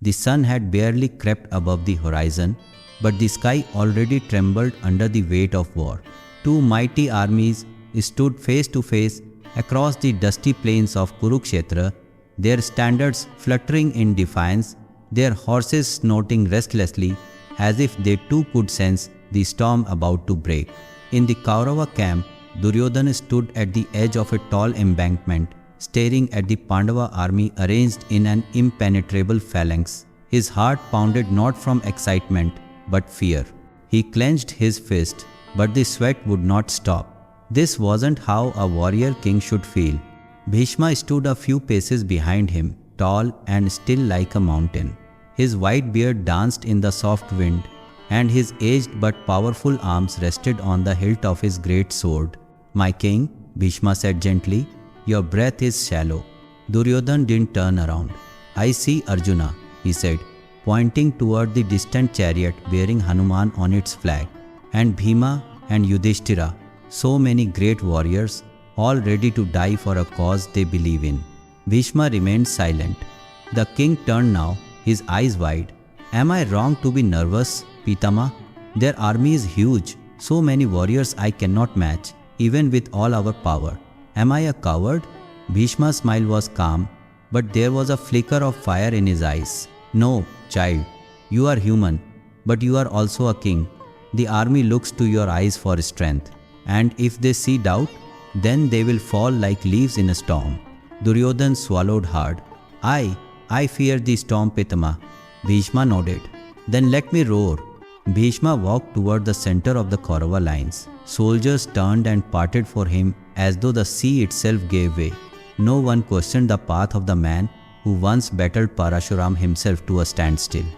The sun had barely crept above the horizon, but the sky already trembled under the weight of war. Two mighty armies stood face to face across the dusty plains of Kurukshetra, their standards fluttering in defiance, their horses snorting restlessly as if they too could sense the storm about to break. In the Kaurava camp, Duryodhana stood at the edge of a tall embankment, staring at the Pandava army arranged in an impenetrable phalanx. His heart pounded not from excitement but fear. He clenched his fist, but the sweat would not stop. This wasn't how a warrior king should feel. Bhishma stood a few paces behind him, tall and still like a mountain. His white beard danced in the soft wind, and his aged but powerful arms rested on the hilt of his great sword. "My king," Bhishma said gently, "your breath is shallow." Duryodhana didn't turn around. "I see Arjuna," he said, pointing toward the distant chariot bearing Hanuman on its flag, "and Bhima and Yudhishthira, so many great warriors, all ready to die for a cause they believe in." Bhishma remained silent. The king turned now, his eyes wide. "Am I wrong to be nervous, Pitama? Their army is huge, so many warriors I cannot match, even with all our power. Am I a coward?" Bhishma's smile was calm, but there was a flicker of fire in his eyes. "No, child. You are human, but you are also a king. The army looks to your eyes for strength, and if they see doubt, then they will fall like leaves in a storm." Duryodhana swallowed hard. I fear the storm, Pitama." Bhishma nodded. "Then let me roar." Bhishma walked toward the center of the Kaurava lines. Soldiers turned and parted for him as though the sea itself gave way. No one questioned the path of the man who once battled Parashuram himself to a standstill.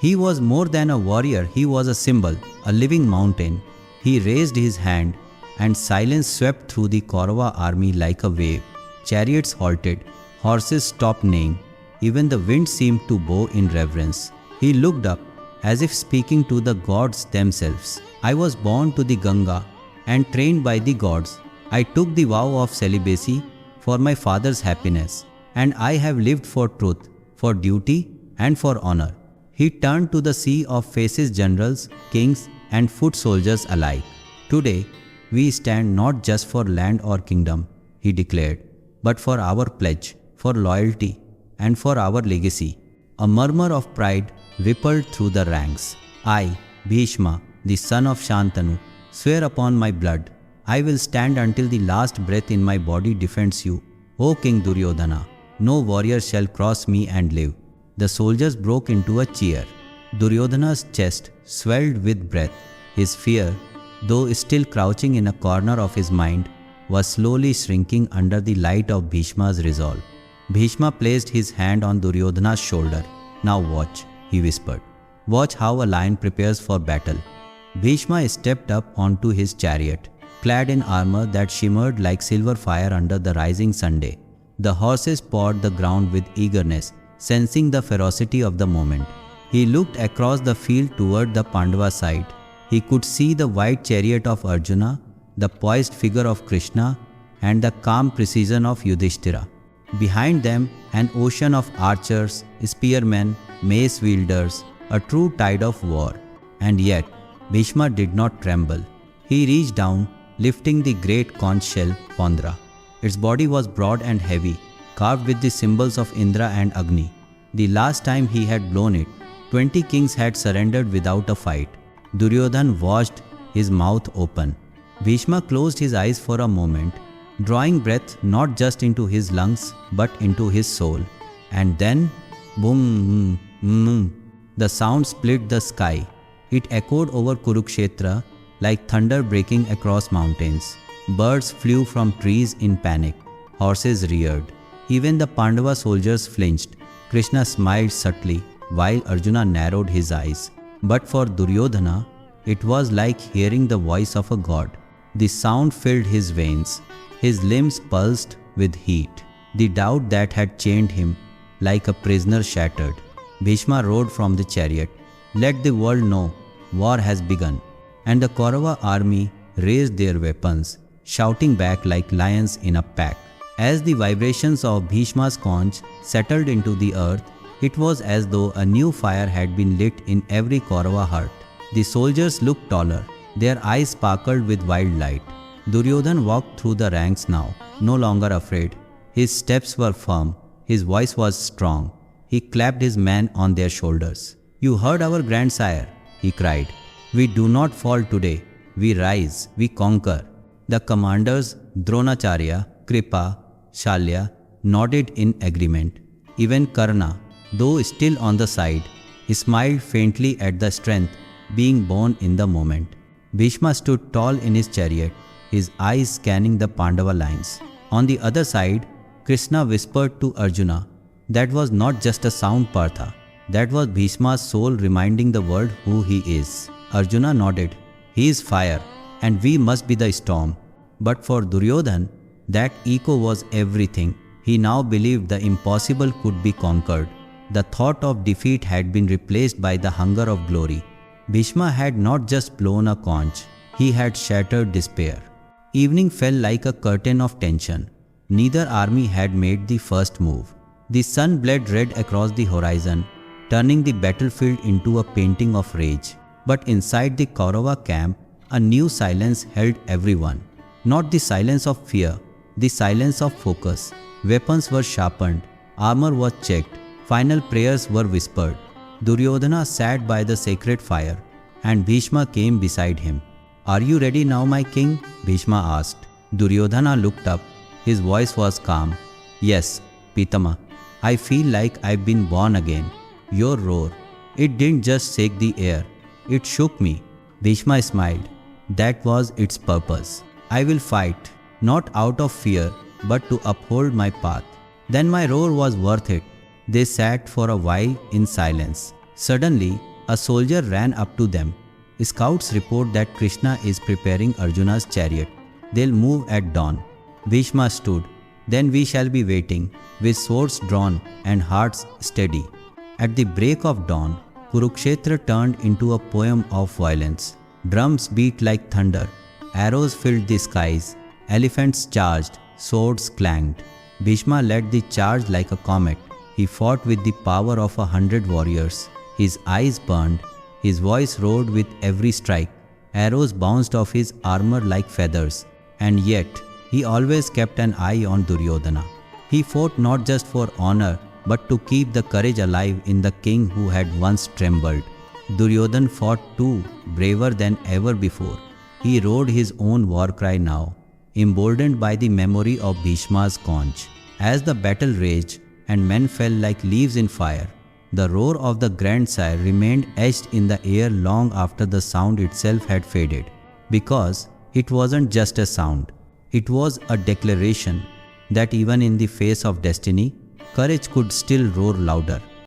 He was more than a warrior, he was a symbol, a living mountain. He raised his hand, and silence swept through the Kaurava army like a wave. Chariots halted, horses stopped neighing. Even the wind seemed to bow in reverence. He looked up, as if speaking to the gods themselves. "I was born to the Ganga and trained by the gods. I took the vow of celibacy for my father's happiness, and I have lived for truth, for duty, and for honor." He turned to the sea of faces, generals, kings, and foot soldiers alike. "Today, we stand not just for land or kingdom," he declared, "but for our pledge, for loyalty, and for our legacy." A murmur of pride rippled through the ranks. "I, Bhishma, the son of Shantanu, swear upon my blood, I will stand until the last breath in my body defends you, O King Duryodhana. No warrior shall cross me and live." The soldiers broke into a cheer. Duryodhana's chest swelled with breath. His fear, though still crouching in a corner of his mind, was slowly shrinking under the light of Bhishma's resolve. Bhishma placed his hand on Duryodhana's shoulder. "Now watch," he whispered. "Watch how a lion prepares for battle." Bhishma stepped up onto his chariot, clad in armor that shimmered like silver fire under the rising sunday. The horses pawed the ground with eagerness, sensing the ferocity of the moment. He looked across the field toward the Pandava side. He could see the white chariot of Arjuna, the poised figure of Krishna, and the calm precision of Yudhishthira. Behind them, an ocean of archers, spearmen, mace wielders, a true tide of war. And yet, Bhishma did not tremble. He reached down, lifting the great conch shell, Pondra. Its body was broad and heavy, carved with the symbols of Indra and Agni. The last time he had blown it, 20 kings had surrendered without a fight. Duryodhana watched, his mouth open. Bhishma closed his eyes for a moment, drawing breath not just into his lungs but into his soul. And then, boom, the sound split the sky. It echoed over Kurukshetra like thunder breaking across mountains. Birds flew from trees in panic. Horses reared. Even the Pandava soldiers flinched. Krishna smiled subtly while Arjuna narrowed his eyes. But for Duryodhana, it was like hearing the voice of a god. The sound filled his veins. His limbs pulsed with heat. The doubt that had chained him, like a prisoner, shattered. Bhishma rode from the chariot. "Let the world know, war has begun." And the Kaurava army raised their weapons, shouting back like lions in a pack. As the vibrations of Bhishma's conch settled into the earth, It was as though a new fire had been lit in every Kaurava heart. The soldiers looked taller, their eyes sparkled with wild light. Duryodhana walked through the ranks now, no longer afraid. His steps were firm, his voice was strong. He clapped his men on their shoulders. "You heard our grandsire," he cried. "We do not fall today. We rise, we conquer." The commanders, Dronacharya, Kripa, Shalya, nodded in agreement. Even Karna, though still on the side, smiled faintly at the strength being born in the moment. Bhishma stood tall in his chariot, his eyes scanning the Pandava lines. On the other side, Krishna whispered to Arjuna. That was not just a sound, Partha. That was Bhishma's soul reminding the world who he is. Arjuna nodded. He is fire, and we must be the storm. But for Duryodhana, that echo was everything. He now believed the impossible could be conquered. The thought of defeat had been replaced by the hunger of glory. Bhishma had not just blown a conch, he had shattered despair. Evening fell like a curtain of tension. Neither army had made the first move. The sun bled red across the horizon, turning the battlefield into a painting of rage. But inside the Kaurava camp, a new silence held everyone. Not the silence of fear, the silence of focus. Weapons were sharpened, armor was checked, final prayers were whispered. Duryodhana sat by the sacred fire, and Bhishma came beside him. "Are you ready now, my king?" Bhishma asked. Duryodhana looked up. His voice was calm. "Yes, Pitama. I feel like I've been born again." Your roar, it didn't just shake the air, it shook me. Bhishma smiled. That was its purpose. I will fight, not out of fear, but to uphold my path. Then my roar was worth it. They sat for a while in silence. Suddenly, a soldier ran up to them. Scouts report that Krishna is preparing Arjuna's chariot. They'll move at dawn. Bhishma stood. Then we shall be waiting, with swords drawn and hearts steady. At the break of dawn, Kurukshetra turned into a poem of violence. Drums beat like thunder. Arrows filled the skies. Elephants charged. Swords clanged. Bhishma led the charge like a comet. He fought with the power of 100 warriors. His eyes burned. His voice roared with every strike. Arrows bounced off his armor like feathers. And yet, he always kept an eye on Duryodhana. He fought not just for honor, but to keep the courage alive in the king who had once trembled. Duryodhana fought too, braver than ever before. He roared his own war cry now, emboldened by the memory of Bhishma's conch. As the battle raged, and men fell like leaves in fire, the roar of the grandsire remained etched in the air long after the sound itself had faded. Because it wasn't just a sound, it was a declaration that even in the face of destiny, courage could still roar louder.